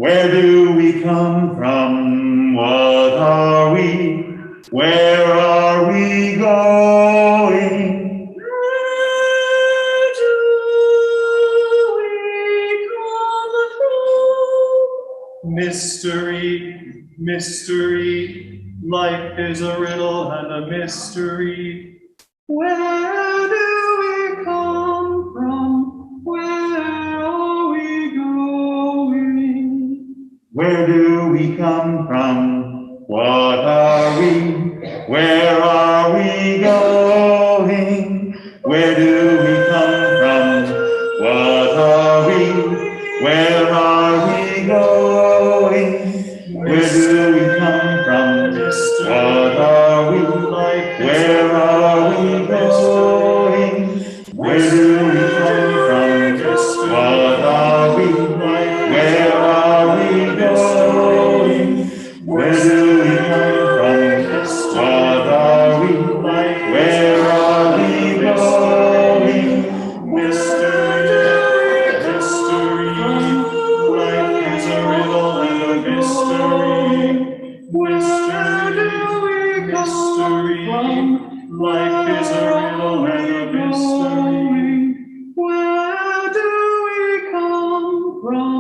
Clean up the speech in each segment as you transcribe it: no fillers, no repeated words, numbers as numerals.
Where do we come from? What are we? Where are we going? Where do we come from? Mystery, mystery, life is a riddle and a mystery. Where do we come from? Where are we going? Where do we come from? What are we? Where are we going? Where do we come from? What are we? Where are we going? Where do we come from? What are we? Where are we going? Where do we come from? What are we? Where are we going? Where do we come from? What are we? Where are we going? Mystery, mystery, life is a riddle and a mystery. Mystery, mystery, life is a riddle and a mystery. Where do we come from?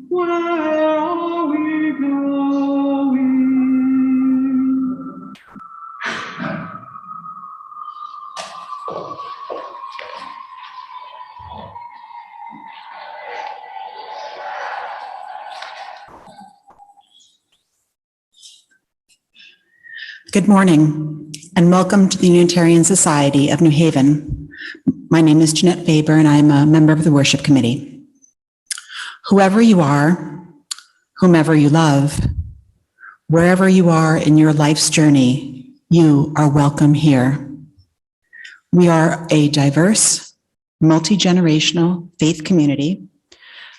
Where are we going? Good morning, and welcome to the Unitarian Society of New Haven. My name is Jeanette Faber, and I'm a member of the Worship Committee. Whoever you are, whomever you love, wherever you are in your life's journey, you are welcome here. We are a diverse, multi-generational faith community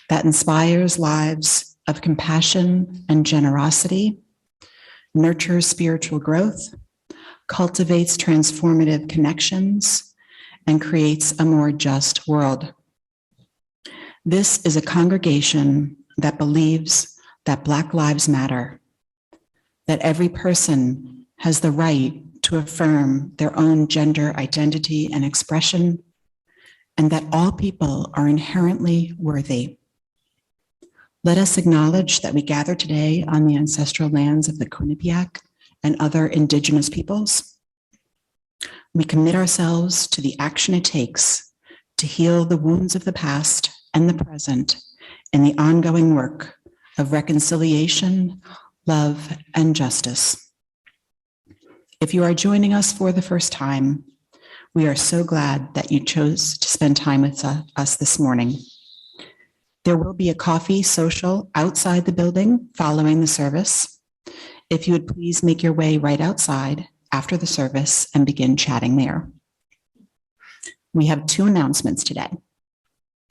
that inspires lives of compassion and generosity, nurtures spiritual growth, cultivates transformative connections, and creates a more just world. This is a congregation that believes that Black lives matter, that every person has the right to affirm their own gender identity and expression, and that all people are inherently worthy. Let us acknowledge that we gather today on the ancestral lands of the Quinnipiac and other Indigenous peoples. We commit ourselves to the action it takes to heal the wounds of the past and the present in the ongoing work of reconciliation, love, and justice. If you are joining us for the first time, we are so glad that you chose to spend time with us this morning. There will be a coffee social outside the building following the service. If you would please make your way right outside after the service and begin chatting there. We have two announcements today.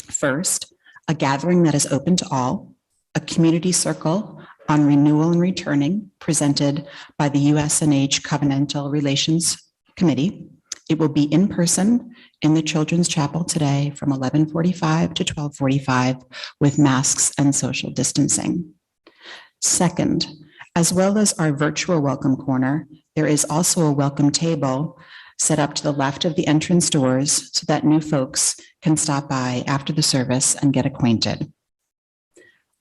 First, a gathering that is open to all, a community circle on renewal and returning presented by the USNH Covenantal Relations Committee. It will be in person in the Children's Chapel today from 11:45 to 12:45 with masks and social distancing. Second, as well as our virtual welcome corner, there is also a welcome table set up to the left of the entrance doors so that new folks can stop by after the service and get acquainted.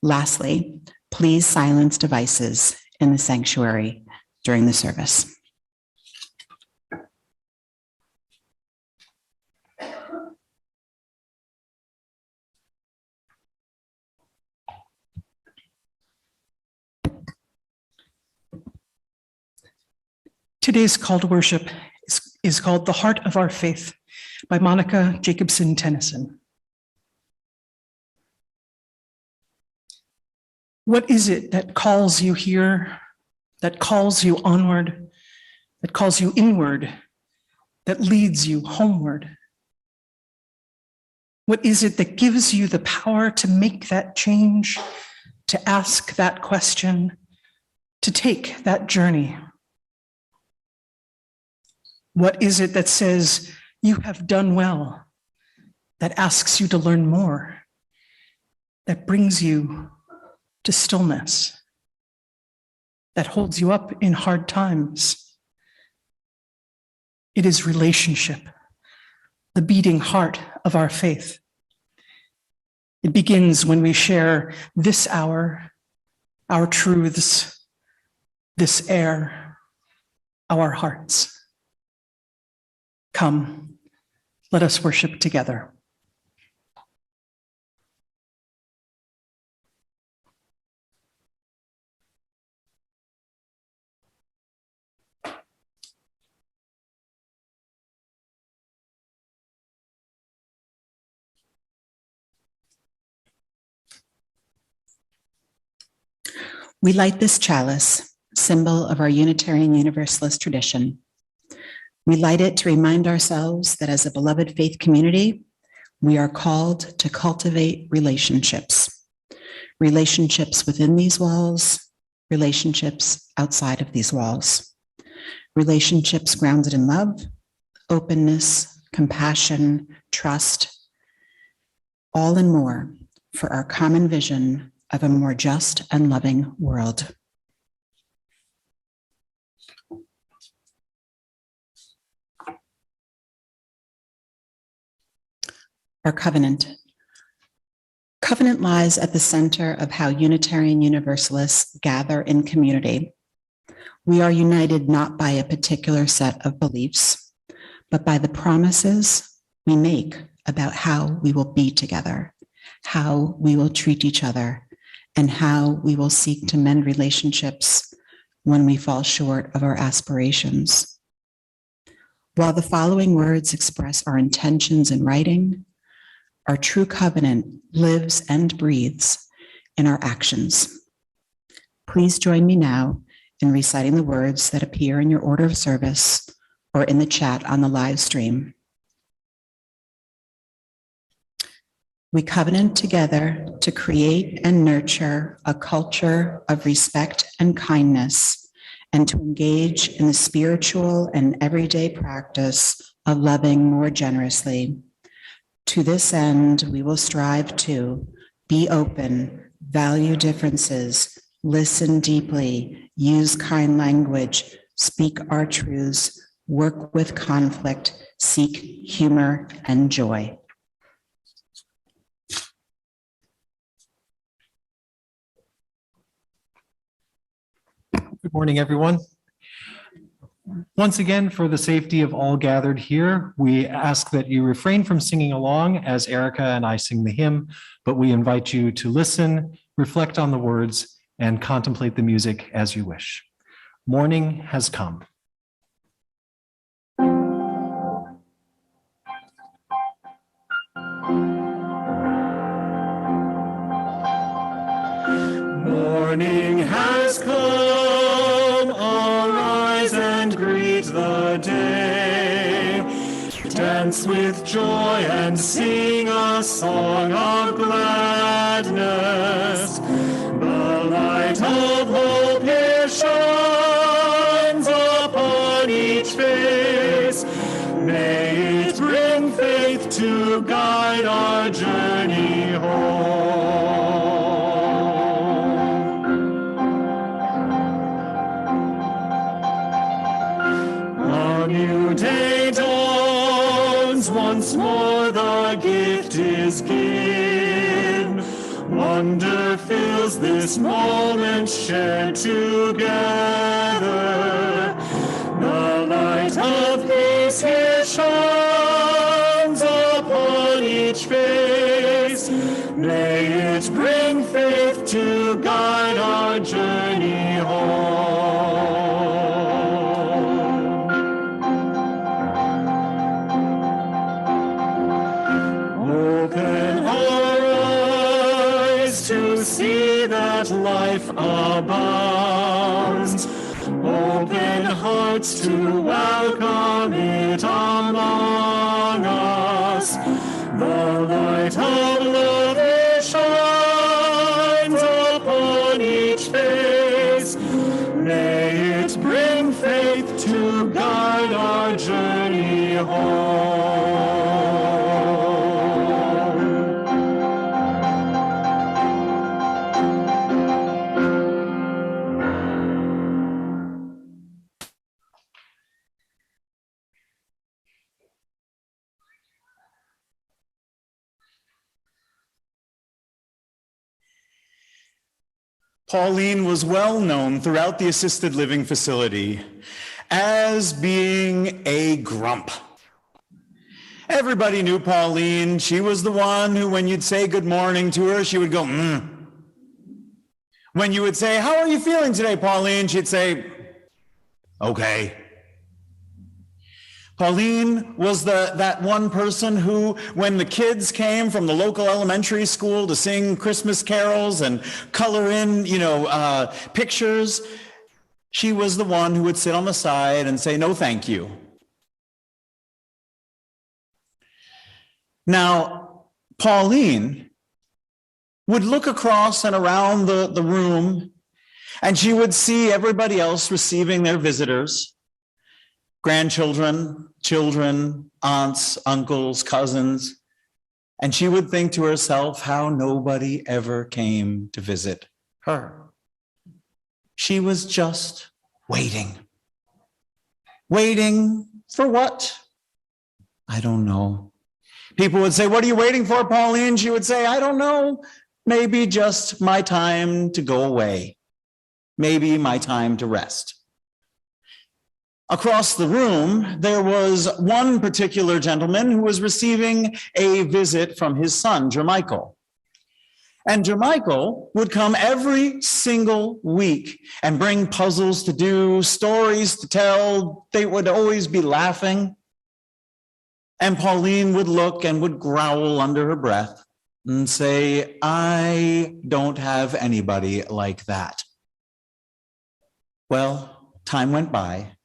Lastly, please silence devices in the sanctuary during the service. Today's call to worship is called The Heart of Our Faith by Monica Jacobson Tennyson. What is it that calls you here, that calls you onward, that calls you inward, that leads you homeward? What is it that gives you the power to make that change, to ask that question, to take that journey? What is it that says you have done well, that asks you to learn more, that brings you to stillness, that holds you up in hard times. It is relationship, the beating heart of our faith. It begins when we share this hour, our truths, this air, our hearts. Come, let us worship together. We light this chalice, symbol of our Unitarian Universalist tradition. We light it to remind ourselves that as a beloved faith community, we are called to cultivate relationships. Relationships within these walls, relationships outside of these walls. Relationships grounded in love, openness, compassion, trust, all and more for our common vision of a more just and loving world. Our covenant. Covenant lies at the center of how Unitarian Universalists gather in community. We are united not by a particular set of beliefs, but by the promises we make about how we will be together, how we will treat each other, and how we will seek to mend relationships when we fall short of our aspirations. While the following words express our intentions in writing, our true covenant lives and breathes in our actions. Please join me now in reciting the words that appear in your order of service or in the chat on the live stream. We covenant together to create and nurture a culture of respect and kindness, and to engage in the spiritual and everyday practice of loving more generously. To this end, we will strive to be open, value differences, listen deeply, use kind language, speak our truths, work with conflict, seek humor and joy. Good morning, everyone. Once again, for the safety of all gathered here, we ask that you refrain from singing along as Erica and I sing the hymn, but we invite you to listen, reflect on the words, and contemplate the music as you wish. Morning has come. Morning has come, arise and greet the day. Dance with joy and sing a song of gladness. The light of hope here shines upon each face. May it bring faith to guide our journey home. A new day dawns, once more the gift is given. Wonder fills this moment shared together. The light of peace here shines upon each face. May it bring faith to guide our journey home. Open our eyes to see that life abounds. Open hearts to welcome it among us. The light of love here shines upon each face. May it bring faith to guide our journey home. Pauline was well known throughout the assisted living facility as being a grump. Everybody knew Pauline. She was the one who, when you'd say good morning to her, she would go, When you would say, how are you feeling today, Pauline? She'd say, okay. Pauline was that one person who, when the kids came from the local elementary school to sing Christmas carols and color in, pictures, she was the one who would sit on the side and say, no, thank you. Now, Pauline would look across and around the room, and she would see everybody else receiving their visitors, grandchildren, children, aunts, uncles, cousins, and she would think to herself how nobody ever came to visit her. She was just waiting. Waiting for what? I don't know. People would say, what are you waiting for, Pauline? She would say, I don't know. Maybe just my time to go away. Maybe my time to rest. Across the room, there was one particular gentleman who was receiving a visit from his son, Jermichael. And Jermichael would come every single week and bring puzzles to do, stories to tell. They would always be laughing. And Pauline would look and would growl under her breath and say, I don't have anybody like that. Well, time went by,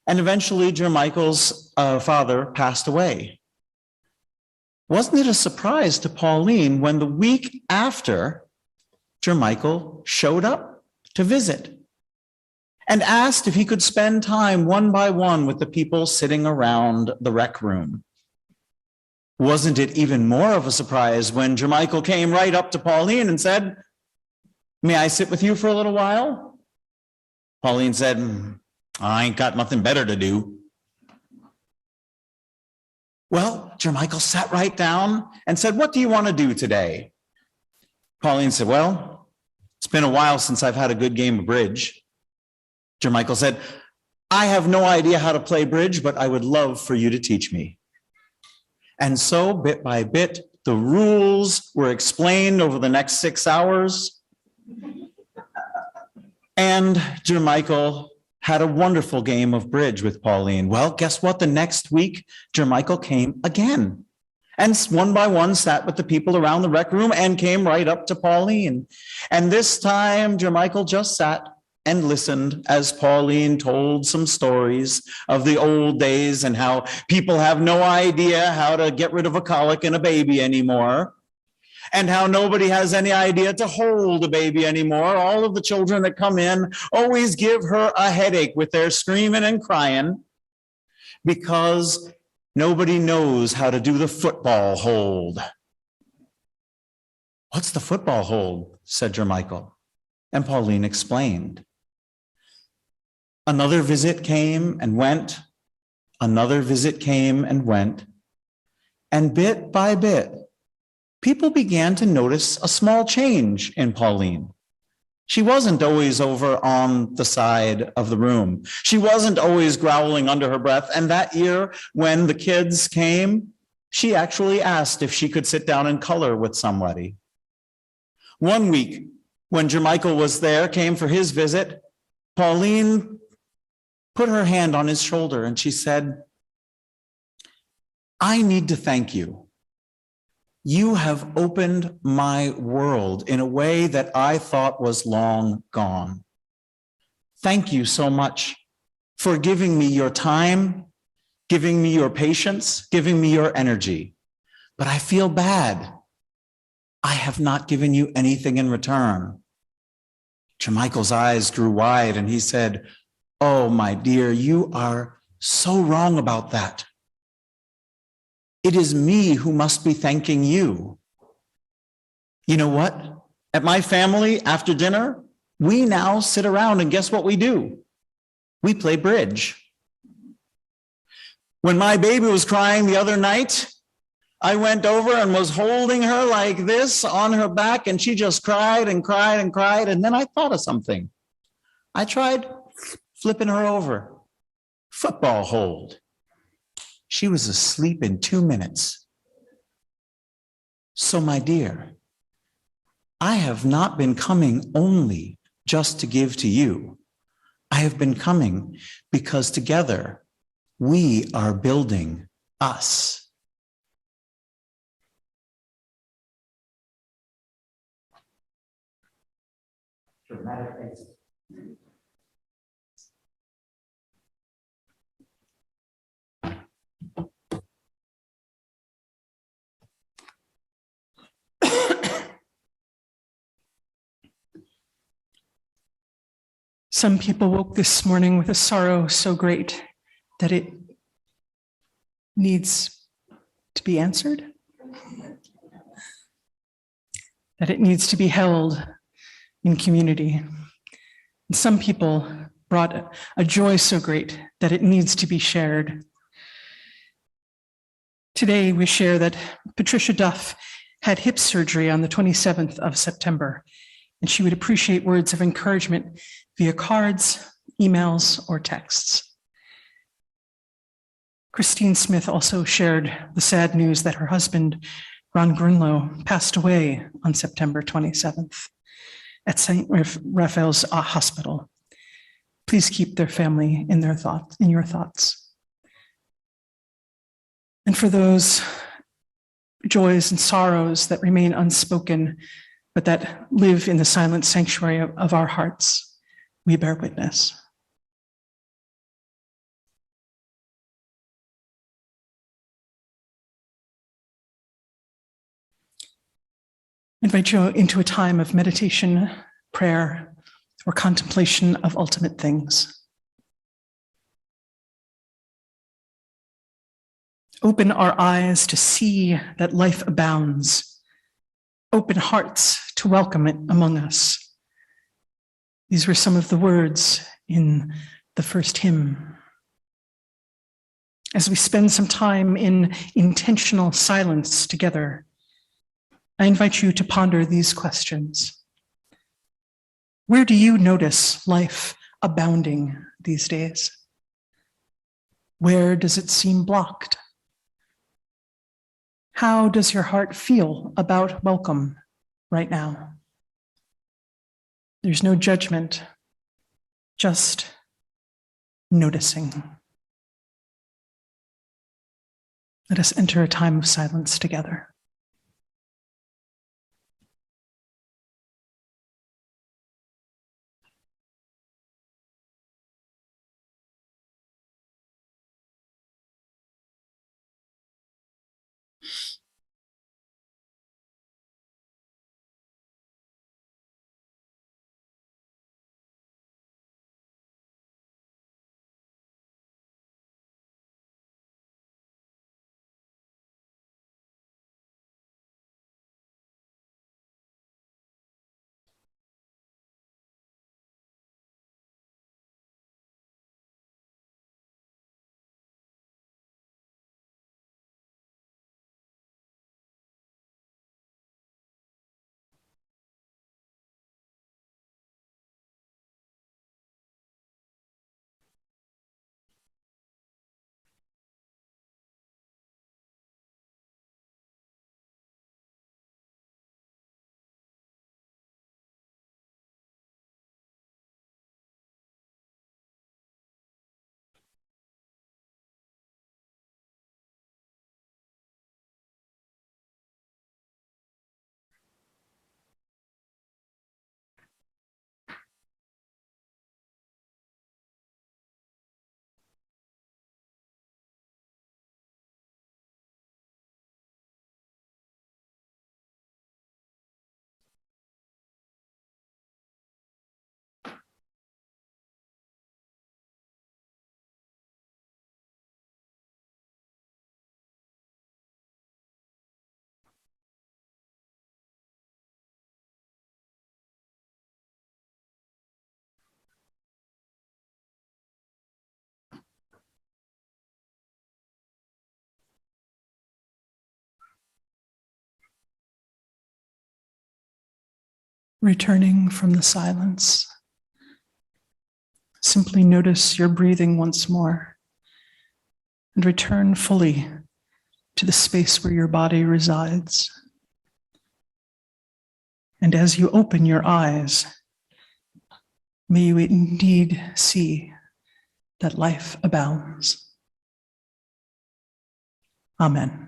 and eventually Jermichael's father passed away. Wasn't it a surprise to Pauline when the week after Jermichael showed up to visit and asked if he could spend time one by one with the people sitting around the rec room? Wasn't it even more of a surprise when Jermichael came right up to Pauline and said, may I sit with you for a little while? Pauline said, I ain't got nothing better to do. Well, Jermichael sat right down and said, what do you want to do today? Pauline said, well, it's been a while since I've had a good game of bridge. Jermichael said, I have no idea how to play bridge, but I would love for you to teach me. And so, bit by bit, the rules were explained over the next 6 hours. And Jermichael had a wonderful game of bridge with Pauline. Well, guess what? The next week, Jermichael came again. And one by one sat with the people around the rec room and came right up to Pauline. And this time, Jermichael just sat and listened as Pauline told some stories of the old days and how people have no idea how to get rid of a colic in a baby anymore, and how nobody has any idea to hold a baby anymore. All of the children that come in always give her a headache with their screaming and crying because nobody knows how to do the football hold. What's the football hold? Said Jermichael. And Pauline explained. Another visit came and went. Another visit came and went. And bit by bit, people began to notice a small change in Pauline. She wasn't always over on the side of the room. She wasn't always growling under her breath. And that year, when the kids came, she actually asked if she could sit down and color with somebody. One week, when Jermichael was there, came for his visit, Pauline put her hand on his shoulder and she said, I need to thank you. You have opened my world in a way that I thought was long gone. Thank you so much for giving me your time, giving me your patience, giving me your energy. But I feel bad. I have not given you anything in return. Jermichael's eyes grew wide and he said, oh, my dear, you are so wrong about that. It is me who must be thanking you. You know what? At my family, after dinner, we now sit around and guess what we do? We play bridge. When my baby was crying the other night, I went over and was holding her like this on her back, and she just cried and cried and cried. And then I thought of something. I tried flipping her over. Football hold. She was asleep in 2 minutes. So, my dear, I have not been coming only just to give to you. I have been coming because together we are building us. Dramatic exit. Some people woke this morning with a sorrow so great that it needs to be answered, that it needs to be held in community. And some people brought a joy so great that it needs to be shared. Today, we share that Patricia Duff had hip surgery on the 27th of September, and she would appreciate words of encouragement via cards, emails, or texts. Christine Smith also shared the sad news that her husband, Ron Grunlow, passed away on September 27th at St. Raphael's Hospital. Please keep their family in your thoughts. And for those joys and sorrows that remain unspoken, but that live in the silent sanctuary of our hearts, we bear witness. I invite you into a time of meditation, prayer, or contemplation of ultimate things. Open our eyes to see that life abounds. Open hearts to welcome it among us. These were some of the words in the first hymn. As we spend some time in intentional silence together, I invite you to ponder these questions. Where do you notice life abounding these days? Where does it seem blocked? How does your heart feel about welcome right now? There's no judgment, just noticing. Let us enter a time of silence together. Returning from the silence, simply notice your breathing once more and return fully to the space where your body resides. And as you open your eyes, may you indeed see that life abounds. Amen.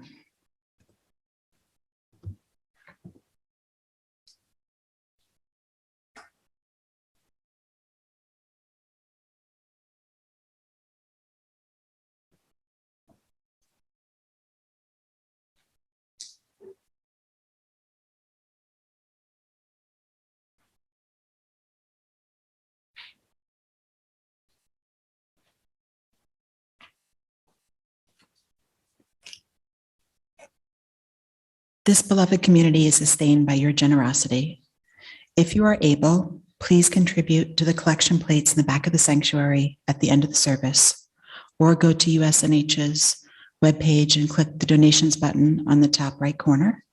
This beloved community is sustained by your generosity. If you are able, please contribute to the collection plates in the back of the sanctuary at the end of the service, or go to USNH's webpage and click the donations button on the top right corner,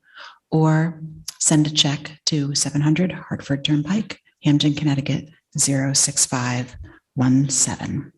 or send a check to 700 Hartford Turnpike, Hamden, Connecticut, 06517.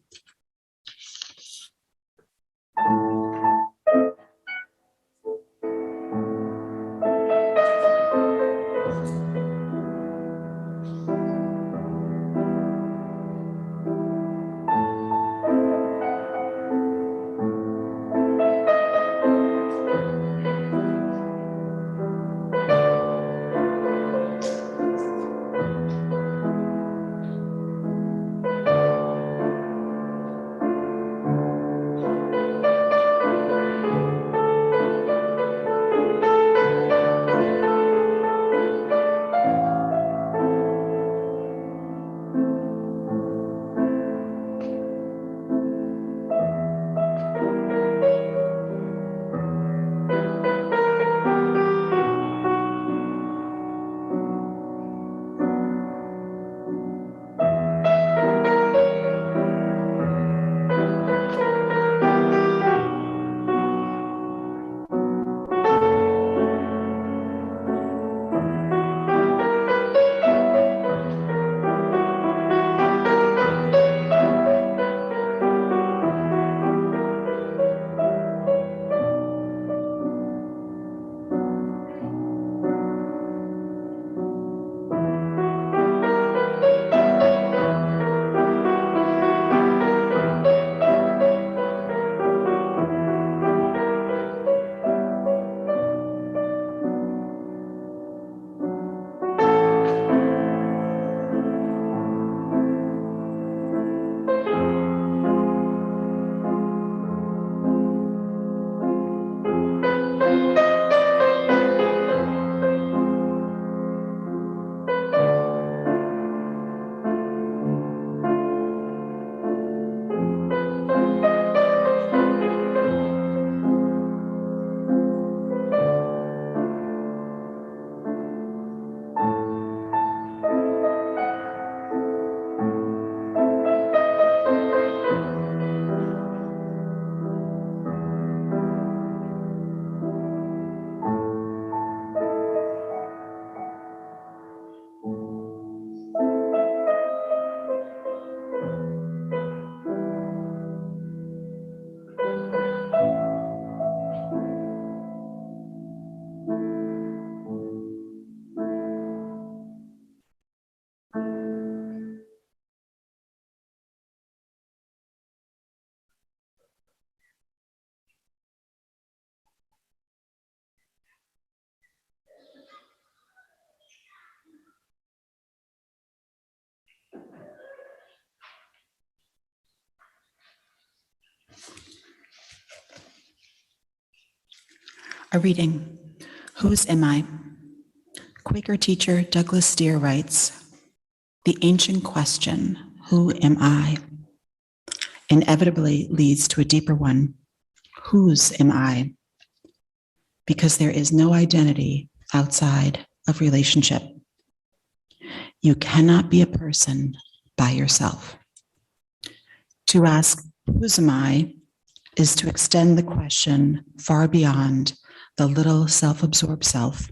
A reading, Whose Am I? Quaker teacher Douglas Steere writes, the ancient question, who am I, inevitably leads to a deeper one, whose am I? Because there is no identity outside of relationship. You cannot be a person by yourself. To ask, whose am I, is to extend the question far beyond the little self-absorbed self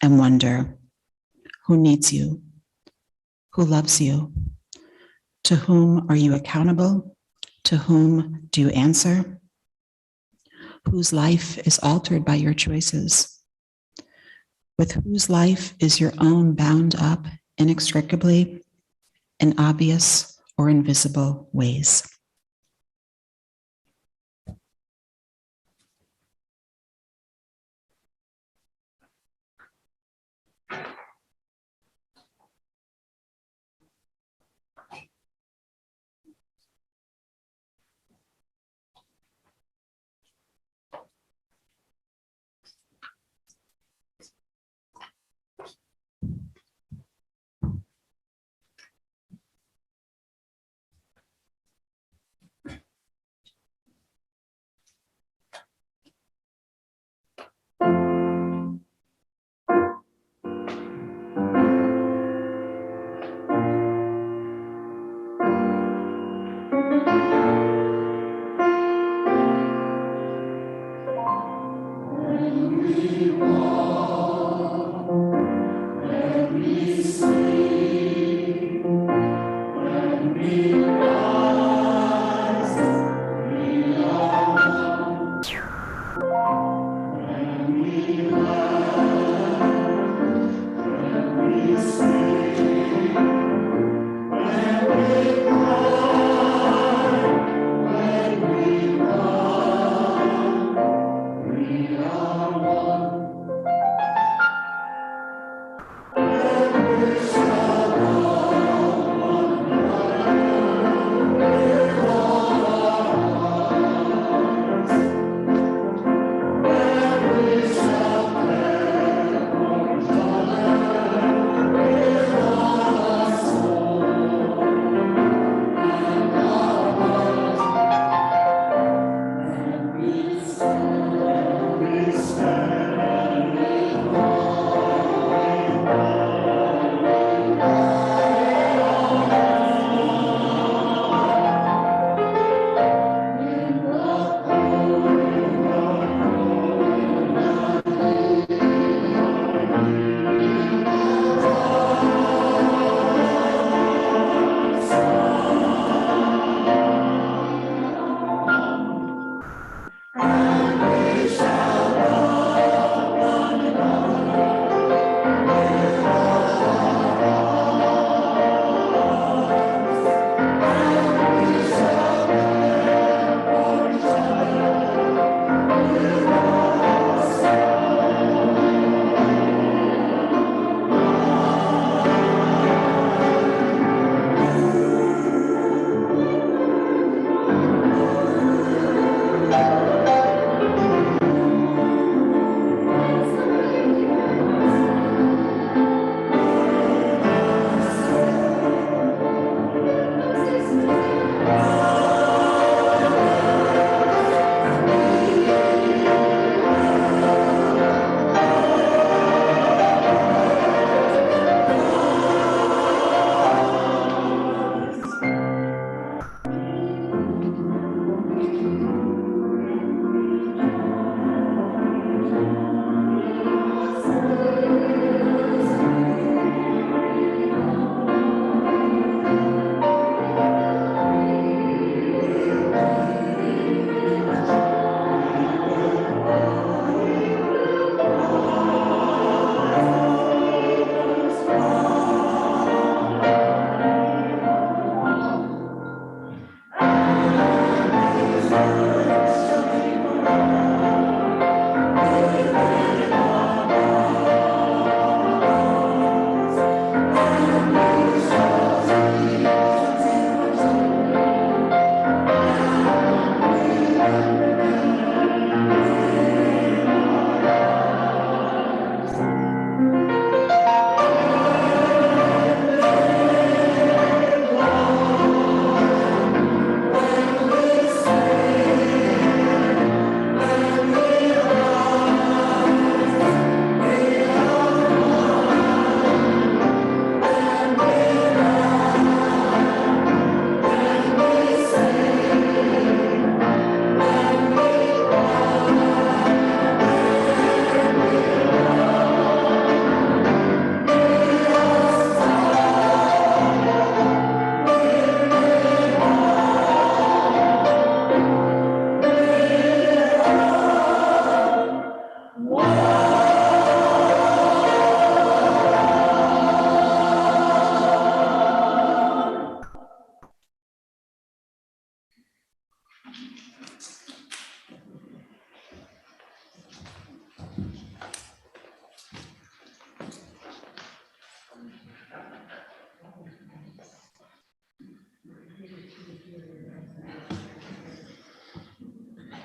and wonder, who needs you, who loves you? To whom are you accountable? To whom do you answer? Whose life is altered by your choices? With whose life is your own bound up inextricably in obvious or invisible ways?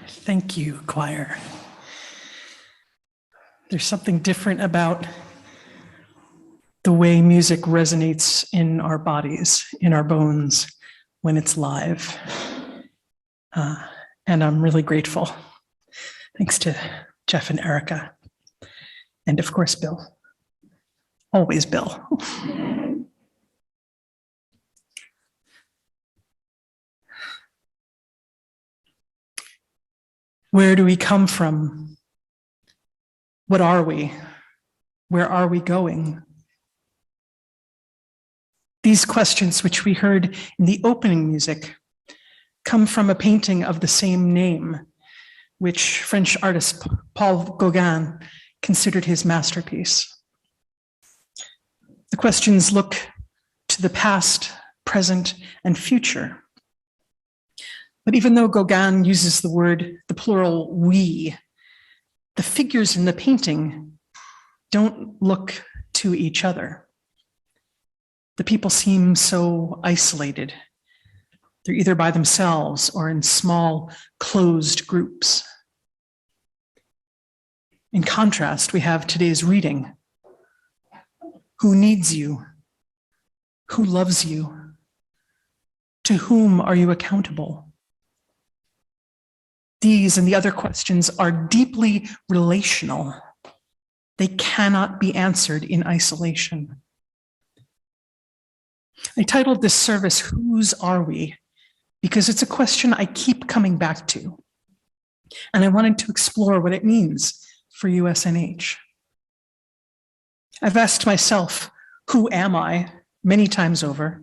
Thank you, choir. There's something different about the way music resonates in our bodies, in our bones, when it's live. And I'm really grateful. Thanks to Jeff and Erica. And of course, Bill. Always Bill. Where do we come from? What are we? Where are we going? These questions, which we heard in the opening music, come from a painting of the same name, which French artist Paul Gauguin considered his masterpiece. The questions look to the past, present, and future. But even though Gauguin uses the plural we, the figures in the painting don't look to each other. The people seem so isolated. They're either by themselves or in small, closed groups. In contrast, we have today's reading. Who needs you? Who loves you? To whom are you accountable? These and the other questions are deeply relational. They cannot be answered in isolation. I titled this service, Whose Are We? Because it's a question I keep coming back to. And I wanted to explore what it means for USNH. I've asked myself, who am I, many times over,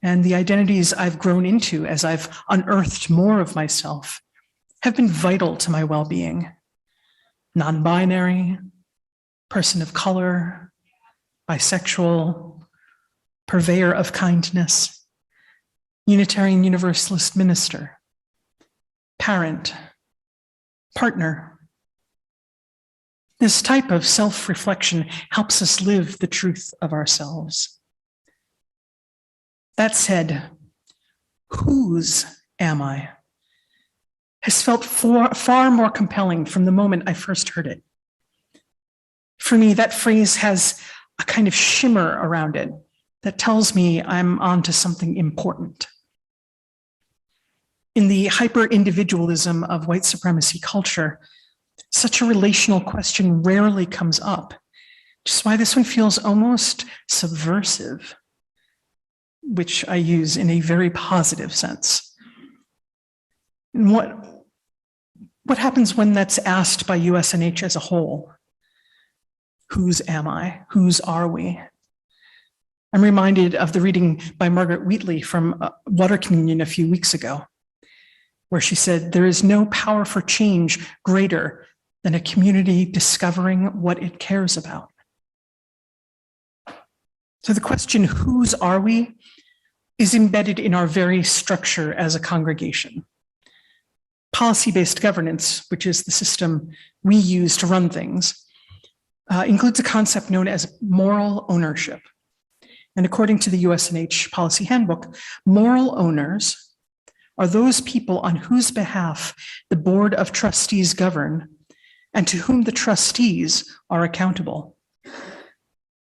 and the identities I've grown into as I've unearthed more of myself have been vital to my well-being. Non-binary, person of color, bisexual, purveyor of kindness, Unitarian Universalist minister, parent, partner. This type of self-reflection helps us live the truth of ourselves. That said, whose am I? Has felt far more compelling from the moment I first heard it. For me, that phrase has a kind of shimmer around it that tells me I'm onto something important. In the hyper-individualism of white supremacy culture, such a relational question rarely comes up, which is why this one feels almost subversive, which I use in a very positive sense. And what happens when that's asked by USNH as a whole? Whose am I? Whose are we? I'm reminded of the reading by Margaret Wheatley from Water Communion a few weeks ago, where she said, there is no power for change greater than a community discovering what it cares about. So the question, whose are we, is embedded in our very structure as a congregation. Policy-based governance, which is the system we use to run things, includes a concept known as moral ownership. And according to the USNH Policy Handbook, moral owners are those people on whose behalf the Board of Trustees govern and to whom the trustees are accountable.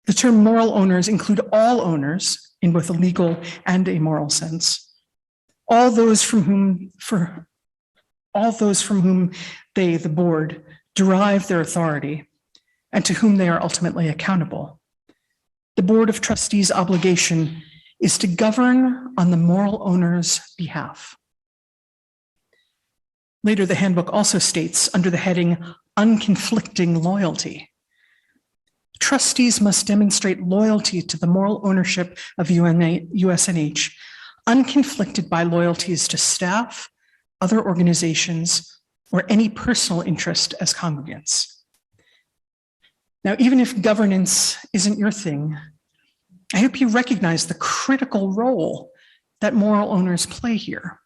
The term moral owners include all owners in both a legal and a moral sense, all those from whom they, the board, derive their authority and to whom they are ultimately accountable. The Board of Trustees' obligation is to govern on the moral owner's behalf. Later, the handbook also states, under the heading Unconflicting Loyalty, trustees must demonstrate loyalty to the moral ownership of USNH, unconflicted by loyalties to staff, other organizations, or any personal interest as congregants. Now, even if governance isn't your thing, I hope you recognize the critical role that moral owners play here.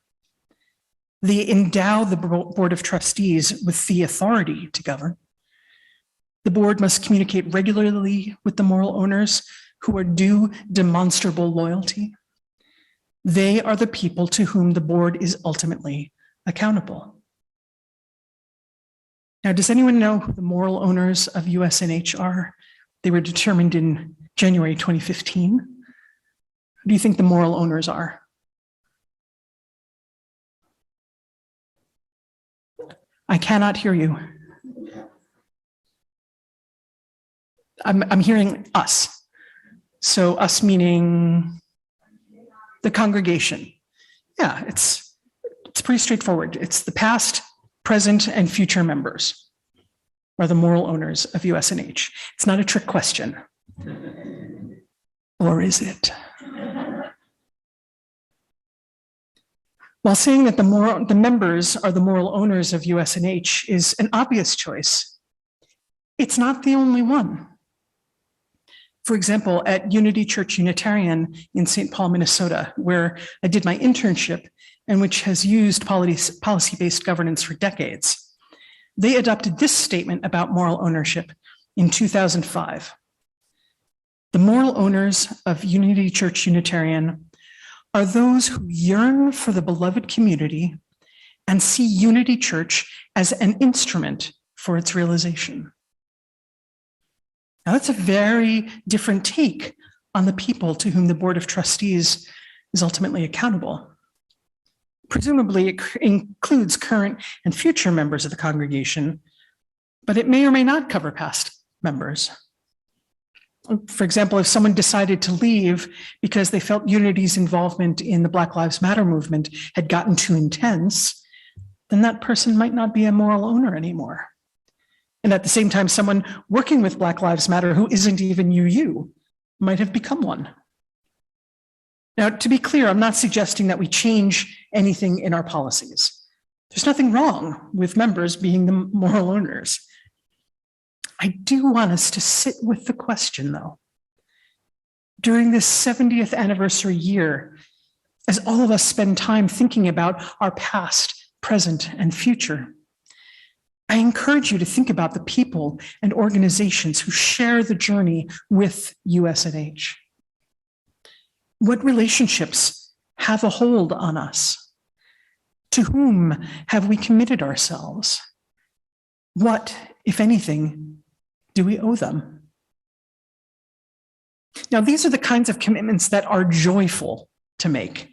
They endow the Board of Trustees with the authority to govern. The board must communicate regularly with the moral owners who are due demonstrable loyalty. They are the people to whom the board is ultimately accountable. Now, does anyone know who the moral owners of USNH are? They were determined in January 2015. Who do you think the moral owners are? I cannot hear you. I'm hearing us. So us meaning the congregation. Yeah, it's pretty straightforward. It's the past, present, and future members are the moral owners of USNH. It's not a trick question. Or is it? While saying that the members are the moral owners of USNH is an obvious choice, it's not the only one. For example, at Unity Church Unitarian in St. Paul, Minnesota, where I did my internship and which has used policy-based governance for decades, they adopted this statement about moral ownership in 2005. The moral owners of Unity Church Unitarian are those who yearn for the beloved community and see Unity Church as an instrument for its realization. Now, that's a very different take on the people to whom the Board of Trustees is ultimately accountable. Presumably, it includes current and future members of the congregation, but it may or may not cover past members. For example, if someone decided to leave because they felt Unity's involvement in the Black Lives Matter movement had gotten too intense, then that person might not be a moral owner anymore. And at the same time, someone working with Black Lives Matter who isn't even UU might have become one. Now, to be clear, I'm not suggesting that we change anything in our policies. There's nothing wrong with members being the moral owners. I do want us to sit with the question, though. During this 70th anniversary year, as all of us spend time thinking about our past, present, and future, I encourage you to think about the people and organizations who share the journey with USNH. What relationships have a hold on us? To whom have we committed ourselves? What, if anything, do we owe them? Now, these are the kinds of commitments that are joyful to make.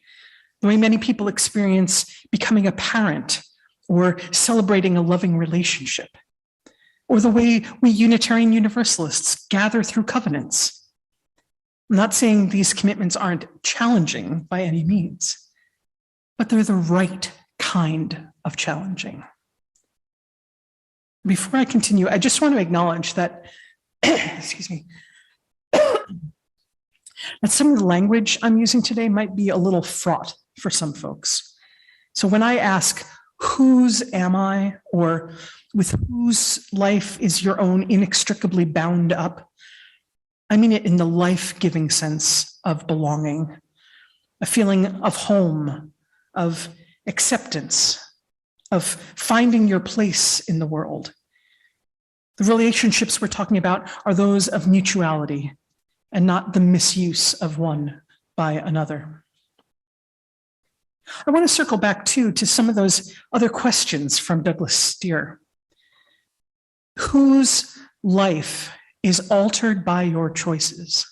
The way many people experience becoming a parent or celebrating a loving relationship, or the way we Unitarian Universalists gather through covenants. I'm not saying these commitments aren't challenging by any means, but they're the right kind of challenging. Before I continue, I just want to acknowledge that, excuse me, that some of the language I'm using today might be a little fraught for some folks. So when I ask, whose am I, or with whose life is your own inextricably bound up, I mean it in the life-giving sense of belonging, a feeling of home, of acceptance, of finding your place in the world. The relationships we're talking about are those of mutuality and not the misuse of one by another. I want to circle back too to some of those other questions from Douglas Steer. Whose life is altered by your choices?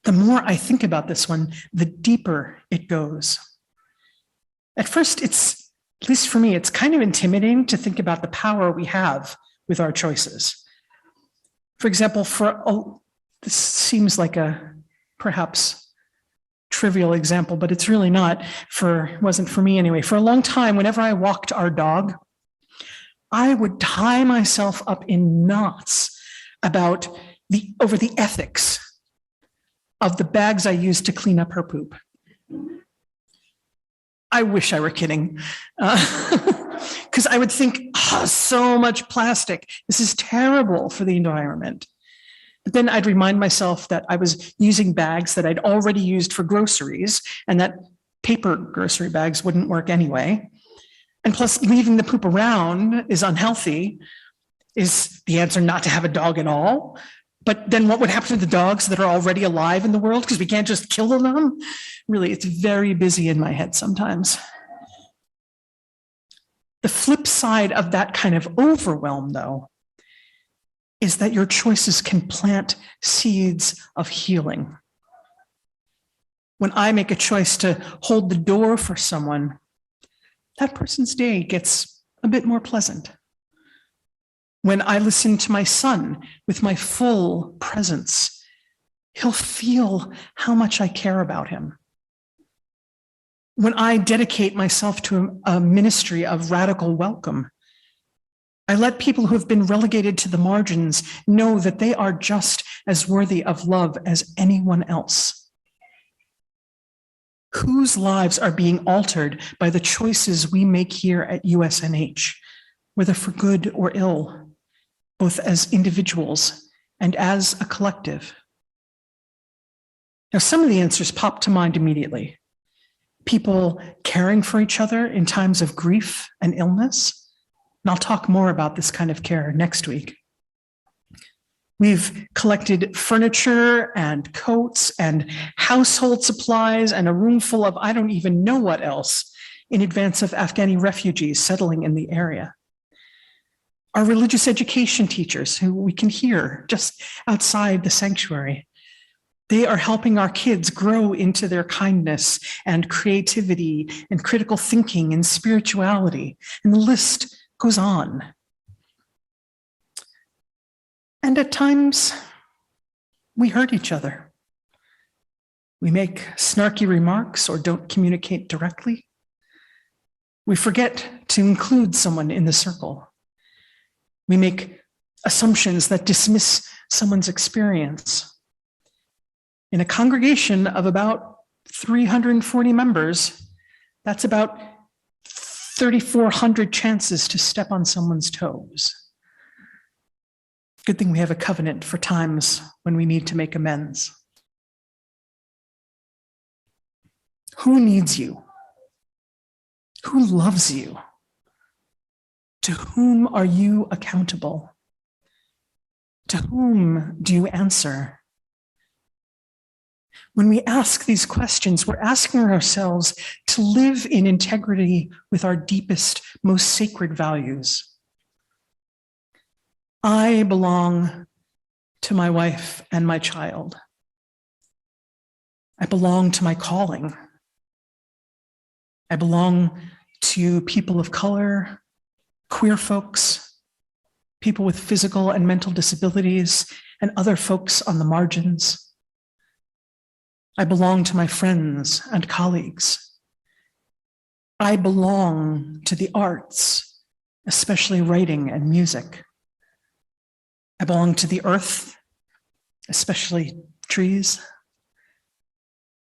The more I think about this one, the deeper it goes. At first, it's, at least for me, it's kind of intimidating to think about the power we have with our choices. For example, this seems like a perhaps trivial example, but it's really not, wasn't for me anyway. For a long time, whenever I walked our dog, I would tie myself up in knots over the ethics of the bags I used to clean up her poop. I wish I were kidding. Because I would think, so much plastic. This is terrible for the environment. But then I'd remind myself that I was using bags that I'd already used for groceries and that paper grocery bags wouldn't work anyway. And plus, leaving the poop around is unhealthy. Is the answer not to have a dog at all? But then what would happen to the dogs that are already alive in the world because we can't just kill them? Really, it's very busy in my head sometimes. The flip side of that kind of overwhelm, though, is that your choices can plant seeds of healing. When I make a choice to hold the door for someone, that person's day gets a bit more pleasant. When I listen to my son with my full presence, he'll feel how much I care about him. When I dedicate myself to a ministry of radical welcome, I let people who have been relegated to the margins know that they are just as worthy of love as anyone else. Whose lives are being altered by the choices we make here at USNH, whether for good or ill, both as individuals and as a collective? Now, some of the answers pop to mind immediately. People caring for each other in times of grief and illness. And I'll talk more about this kind of care next week. We've collected furniture and coats and household supplies and a room full of I don't even know what else in advance of Afghani refugees settling in the area. Our religious education teachers, who we can hear just outside the sanctuary, they are helping our kids grow into their kindness and creativity and critical thinking and spirituality. And the list goes on. And at times, we hurt each other. We make snarky remarks or don't communicate directly. We forget to include someone in the circle. We make assumptions that dismiss someone's experience. In a congregation of about 340 members, that's about 3,400 chances to step on someone's toes. Good thing we have a covenant for times when we need to make amends. Who needs you? Who loves you? To whom are you accountable? To whom do you answer? When we ask these questions, we're asking ourselves to live in integrity with our deepest, most sacred values. I belong to my wife and my child. I belong to my calling. I belong to people of color, queer folks, people with physical and mental disabilities, and other folks on the margins. I belong to my friends and colleagues. I belong to the arts, especially writing and music. I belong to the earth, especially trees.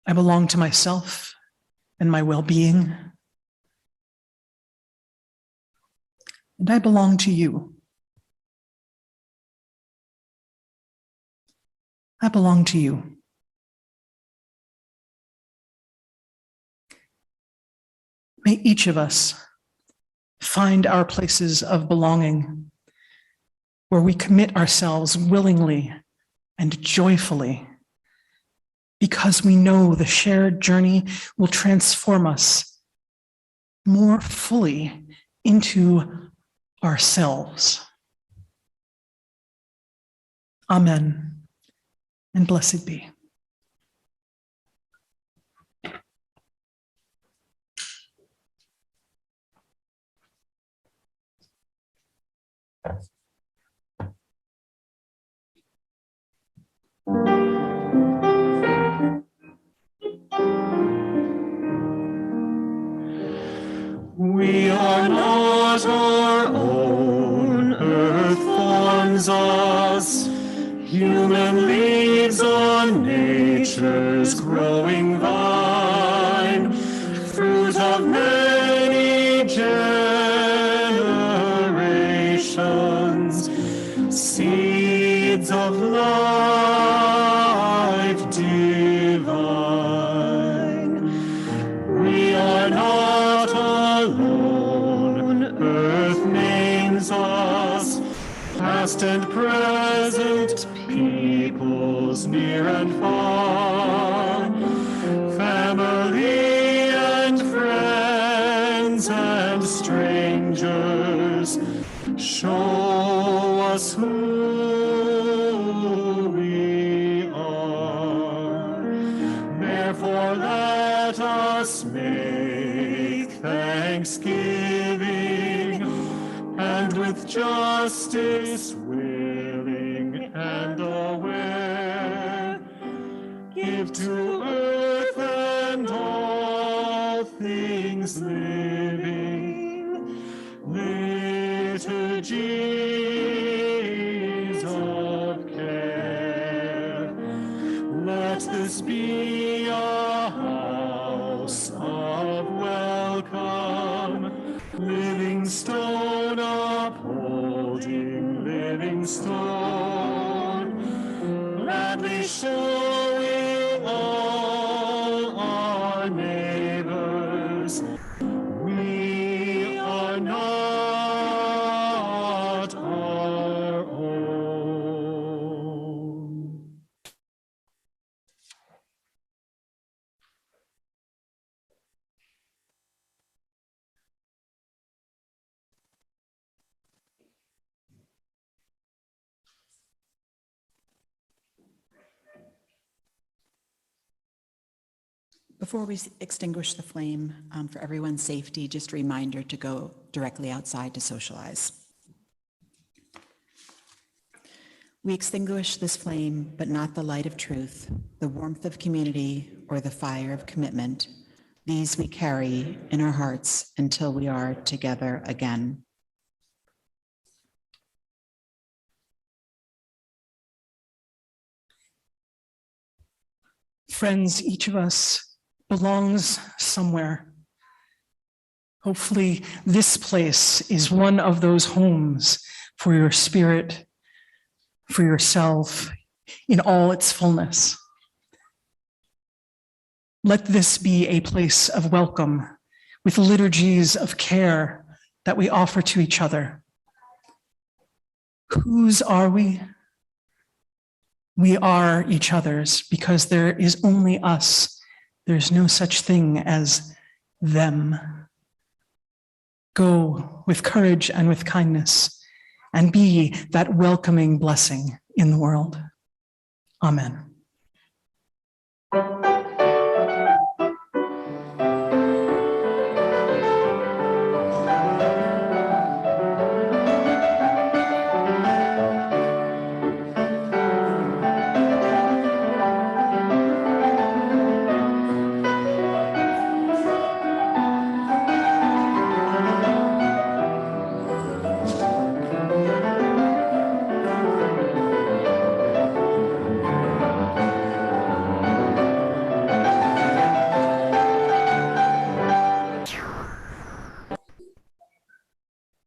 I belong to myself and my well-being. And I belong to you. I belong to you. May each of us find our places of belonging where we commit ourselves willingly and joyfully because we know the shared journey will transform us more fully into ourselves. Amen, and blessed be. We are not our own, earth forms us, human leaves on nature's growing vine, fruit of many generations, seeds of life divine. We are not alone, earth names us, past and present, peoples near and far, family and friends and strangers neighbors. Show us who we are. Therefore, let us make thanksgiving, and with justice willing and aware, give to earth and all things living liturgies of care. Let this be a house of welcome, living stone upholding living stone, gladly showing all our neighbors we are not our own. Before we extinguish the flame, for everyone's safety, just a reminder to go directly outside to socialize. We extinguish this flame, but not the light of truth, the warmth of community, or the fire of commitment. These we carry in our hearts until we are together again. Friends, each of us belongs somewhere. Hopefully, this place is one of those homes for your spirit, for yourself, in all its fullness. Let this be a place of welcome with liturgies of care that we offer to each other. Whose are we? We are each other's because there is only us. There's no such thing as them. Go with courage and with kindness and be that welcoming blessing in the world. Amen.